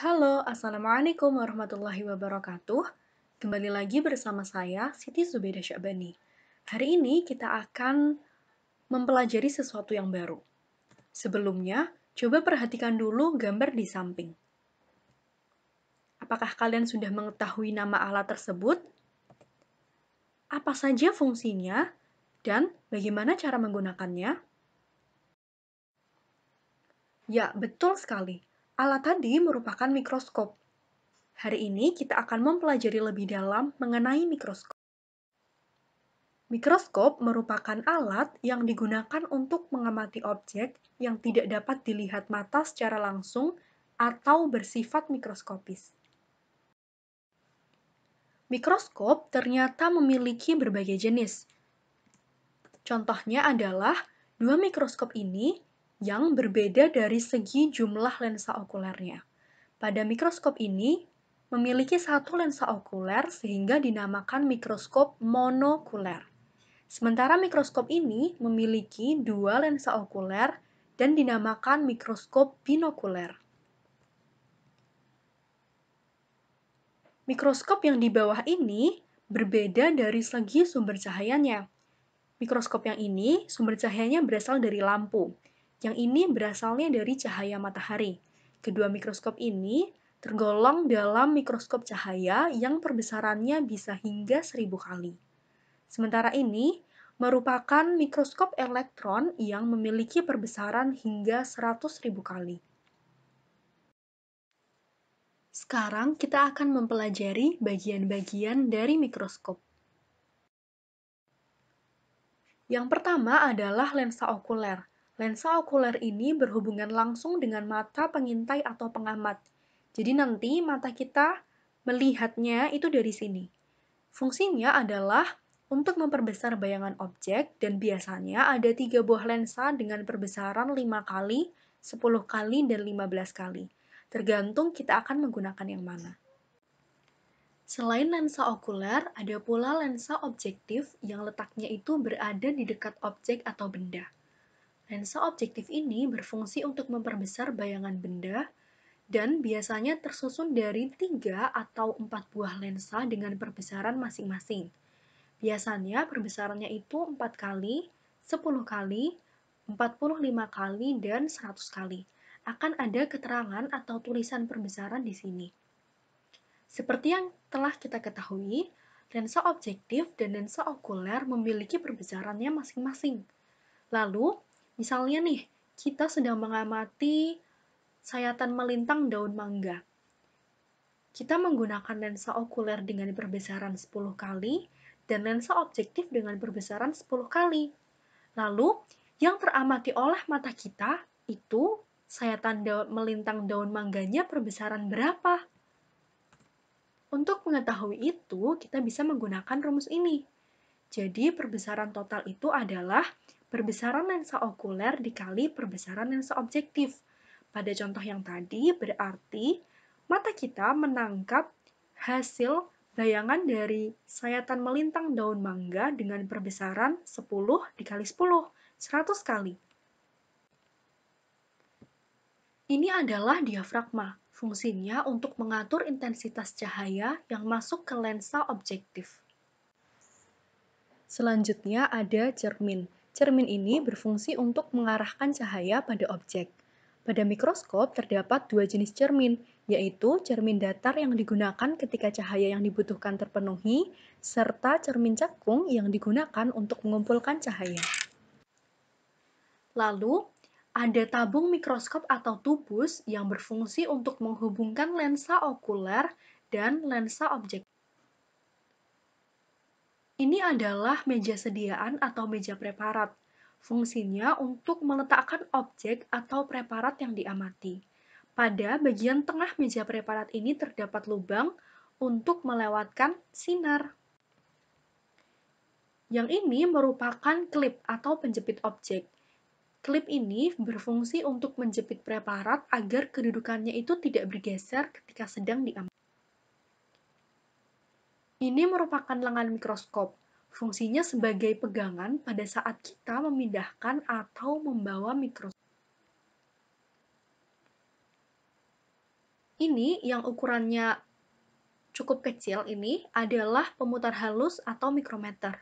Halo, Assalamualaikum warahmatullahi wabarakatuh. Kembali lagi bersama saya, Siti Zubeda Syabani. Hari ini kita akan mempelajari sesuatu yang baru. Sebelumnya, coba perhatikan dulu gambar di samping. Apakah kalian sudah mengetahui nama alat tersebut? Apa saja fungsinya? Dan bagaimana cara menggunakannya? Ya, betul sekali. Alat tadi merupakan mikroskop. Hari ini kita akan mempelajari lebih dalam mengenai mikroskop. Mikroskop merupakan alat yang digunakan untuk mengamati objek yang tidak dapat dilihat mata secara langsung atau bersifat mikroskopis. Mikroskop ternyata memiliki berbagai jenis. Contohnya adalah dua mikroskop ini yang berbeda dari segi jumlah lensa okulernya. Pada mikroskop ini memiliki satu lensa okuler sehingga dinamakan mikroskop monokuler. Sementara mikroskop ini memiliki dua lensa okuler dan dinamakan mikroskop binokuler. Mikroskop yang di bawah ini berbeda dari segi sumber cahayanya. Mikroskop yang ini sumber cahayanya berasal dari lampu. Yang ini berasalnya dari cahaya matahari. Kedua mikroskop ini tergolong dalam mikroskop cahaya yang perbesarannya bisa hingga 1000 kali. Sementara ini merupakan mikroskop elektron yang memiliki perbesaran hingga 100.000 kali. Sekarang kita akan mempelajari bagian-bagian dari mikroskop. Yang pertama adalah lensa okuler. Lensa okuler ini berhubungan langsung dengan mata pengintai atau pengamat. Jadi nanti mata kita melihatnya itu dari sini. Fungsinya adalah untuk memperbesar bayangan objek dan biasanya ada 3 buah lensa dengan perbesaran 5 kali, 10 kali, dan 15 kali. Tergantung kita akan menggunakan yang mana. Selain lensa okuler, ada pula lensa objektif yang letaknya itu berada di dekat objek atau benda. Lensa objektif ini berfungsi untuk memperbesar bayangan benda dan biasanya tersusun dari 3 atau 4 buah lensa dengan perbesaran masing-masing. Biasanya perbesarannya itu 4 kali, 10 kali, 45 kali, dan 100 kali. Akan ada keterangan atau tulisan perbesaran di sini. Seperti yang telah kita ketahui, lensa objektif dan lensa okuler memiliki perbesarannya masing-masing. Lalu, misalnya nih, kita sedang mengamati sayatan melintang daun mangga. Kita menggunakan lensa okuler dengan perbesaran 10 kali dan lensa objektif dengan perbesaran 10 kali. Lalu, yang teramati oleh mata kita itu sayatan melintang daun mangganya perbesaran berapa? Untuk mengetahui itu, kita bisa menggunakan rumus ini. Jadi, perbesaran total itu adalah perbesaran lensa okuler dikali perbesaran lensa objektif. Pada contoh yang tadi, berarti mata kita menangkap hasil bayangan dari sayatan melintang daun mangga dengan perbesaran 10 dikali 10, 100 kali. Ini adalah diafragma. Fungsinya untuk mengatur intensitas cahaya yang masuk ke lensa objektif. Selanjutnya ada cermin. Cermin ini berfungsi untuk mengarahkan cahaya pada objek. Pada mikroskop terdapat dua jenis cermin, yaitu cermin datar yang digunakan ketika cahaya yang dibutuhkan terpenuhi, serta cermin cekung yang digunakan untuk mengumpulkan cahaya. Lalu, ada tabung mikroskop atau tubus yang berfungsi untuk menghubungkan lensa okuler dan lensa objektif. Ini adalah meja sediaan atau meja preparat. Fungsinya untuk meletakkan objek atau preparat yang diamati. Pada bagian tengah meja preparat ini terdapat lubang untuk melewatkan sinar. Yang ini merupakan klip atau penjepit objek. Klip ini berfungsi untuk menjepit preparat agar kedudukannya itu tidak bergeser ketika sedang diamati. Ini merupakan lengan mikroskop. Fungsinya sebagai pegangan pada saat kita memindahkan atau membawa mikroskop. Ini yang ukurannya cukup kecil ini adalah pemutar halus atau mikrometer.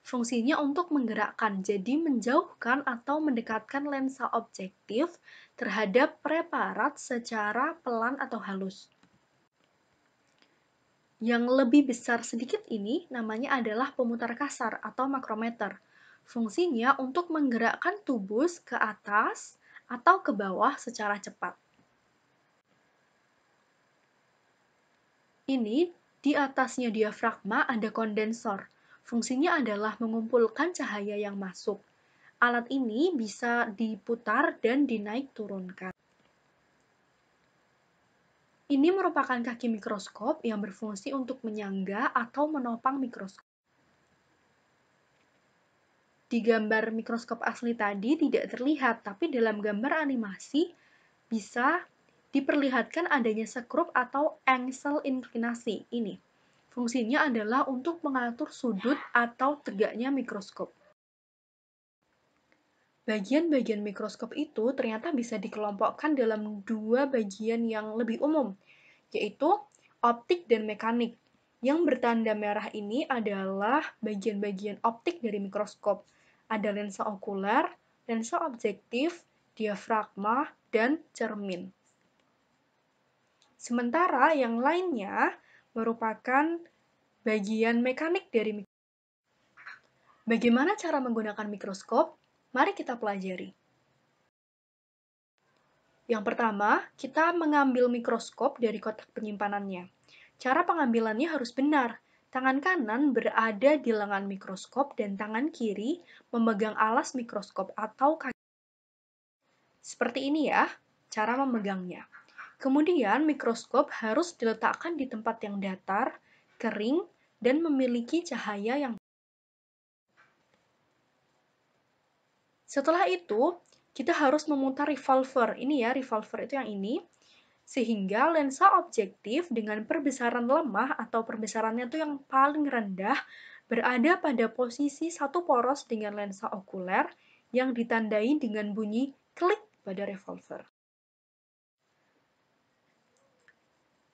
Fungsinya untuk menggerakkan, jadi menjauhkan atau mendekatkan lensa objektif terhadap preparat secara pelan atau halus. Yang lebih besar sedikit ini namanya adalah pemutar kasar atau makrometer. Fungsinya untuk menggerakkan tubus ke atas atau ke bawah secara cepat. Ini di atasnya diafragma ada kondensor. Fungsinya adalah mengumpulkan cahaya yang masuk. Alat ini bisa diputar dan dinaik turunkan. Ini merupakan kaki mikroskop yang berfungsi untuk menyangga atau menopang mikroskop. Di gambar mikroskop asli tadi tidak terlihat, tapi dalam gambar animasi bisa diperlihatkan adanya sekrup atau angsel inklinasi ini. Fungsinya adalah untuk mengatur sudut atau tegaknya mikroskop. Bagian-bagian mikroskop itu ternyata bisa dikelompokkan dalam dua bagian yang lebih umum, yaitu optik dan mekanik. Yang bertanda merah ini adalah bagian-bagian optik dari mikroskop. Ada lensa okuler, lensa objektif, diafragma, dan cermin. Sementara yang lainnya merupakan bagian mekanik dari mikroskop. Bagaimana cara menggunakan mikroskop? Mari kita pelajari. Yang pertama, kita mengambil mikroskop dari kotak penyimpanannya. Cara pengambilannya harus benar. Tangan kanan berada di lengan mikroskop dan tangan kiri memegang alas mikroskop atau kaki. Seperti ini ya, cara memegangnya. Kemudian mikroskop harus diletakkan di tempat yang datar, kering, dan memiliki cahaya yang. Setelah itu, kita harus memutar revolver. Ini ya, revolver itu yang ini. Sehingga lensa objektif dengan perbesaran lemah atau perbesarannya itu yang paling rendah berada pada posisi satu poros dengan lensa okuler yang ditandai dengan bunyi klik pada revolver.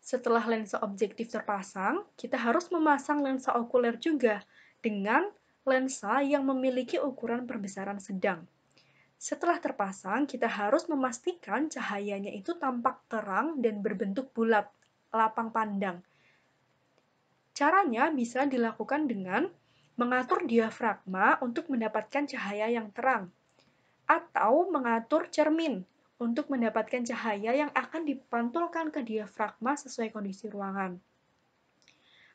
Setelah lensa objektif terpasang, kita harus memasang lensa okuler juga dengan lensa yang memiliki ukuran perbesaran sedang. Setelah terpasang, kita harus memastikan cahayanya itu tampak terang dan berbentuk bulat, lapang pandang. Caranya bisa dilakukan dengan mengatur diafragma untuk mendapatkan cahaya yang terang, atau mengatur cermin untuk mendapatkan cahaya yang akan dipantulkan ke diafragma sesuai kondisi ruangan.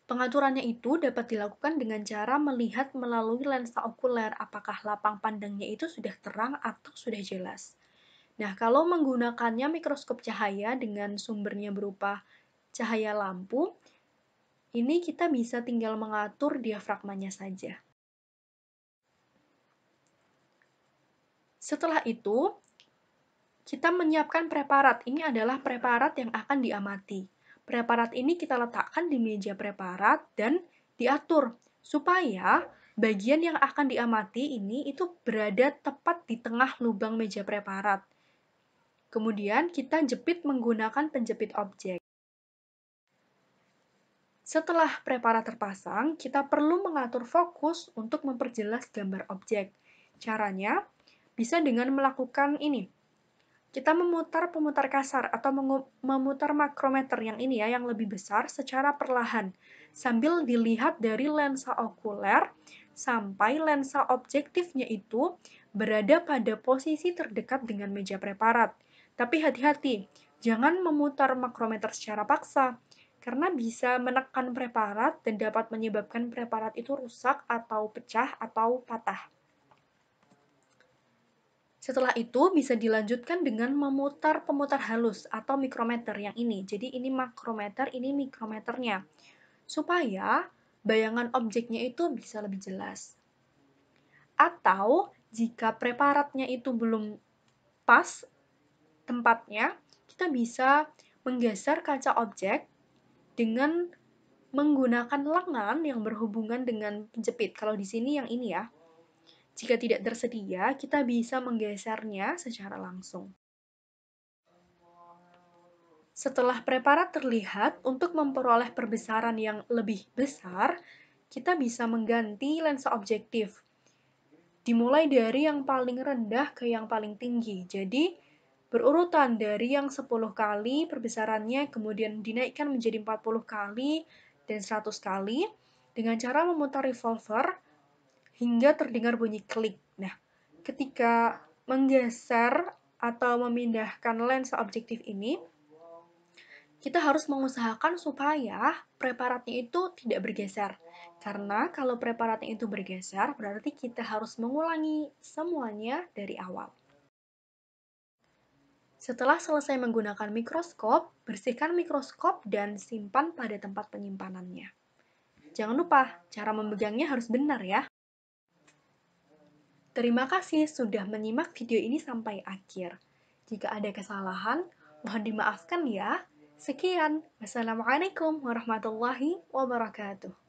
Pengaturannya itu dapat dilakukan dengan cara melihat melalui lensa okuler apakah lapang pandangnya itu sudah terang atau sudah jelas. Nah, kalau menggunakannya mikroskop cahaya dengan sumbernya berupa cahaya lampu, ini kita bisa tinggal mengatur diafragmanya saja. Setelah itu, kita menyiapkan preparat. Ini adalah preparat yang akan diamati. Preparat ini kita letakkan di meja preparat dan diatur supaya bagian yang akan diamati ini itu berada tepat di tengah lubang meja preparat. Kemudian kita jepit menggunakan penjepit objek. Setelah preparat terpasang, kita perlu mengatur fokus untuk memperjelas gambar objek. Caranya bisa dengan melakukan ini. Kita memutar pemutar kasar atau memutar makrometer yang ini ya, yang lebih besar secara perlahan, sambil dilihat dari lensa okuler sampai lensa objektifnya itu berada pada posisi terdekat dengan meja preparat. Tapi hati-hati, jangan memutar makrometer secara paksa, karena bisa menekan preparat dan dapat menyebabkan preparat itu rusak atau pecah atau patah. Setelah itu bisa dilanjutkan dengan memutar pemutar halus atau mikrometer yang ini. Jadi ini makrometer, ini mikrometernya. Supaya bayangan objeknya itu bisa lebih jelas. Atau jika preparatnya itu belum pas tempatnya, kita bisa menggeser kaca objek dengan menggunakan lengan yang berhubungan dengan penjepit. Kalau di sini yang ini ya. Jika tidak tersedia, kita bisa menggesernya secara langsung. Setelah preparat terlihat, untuk memperoleh perbesaran yang lebih besar, kita bisa mengganti lensa objektif. Dimulai dari yang paling rendah ke yang paling tinggi. Jadi, berurutan dari yang 10 kali perbesarannya, kemudian dinaikkan menjadi 40 kali dan 100 kali, dengan cara memutar revolver hingga terdengar bunyi klik. Nah, ketika menggeser atau memindahkan lensa objektif ini, kita harus mengusahakan supaya preparatnya itu tidak bergeser. Karena kalau preparatnya itu bergeser, berarti kita harus mengulangi semuanya dari awal. Setelah selesai menggunakan mikroskop, bersihkan mikroskop dan simpan pada tempat penyimpanannya. Jangan lupa, cara memegangnya harus benar ya. Terima kasih sudah menyimak video ini sampai akhir. Jika ada kesalahan, mohon dimaafkan ya. Sekian, wassalamualaikum warahmatullahi wabarakatuh.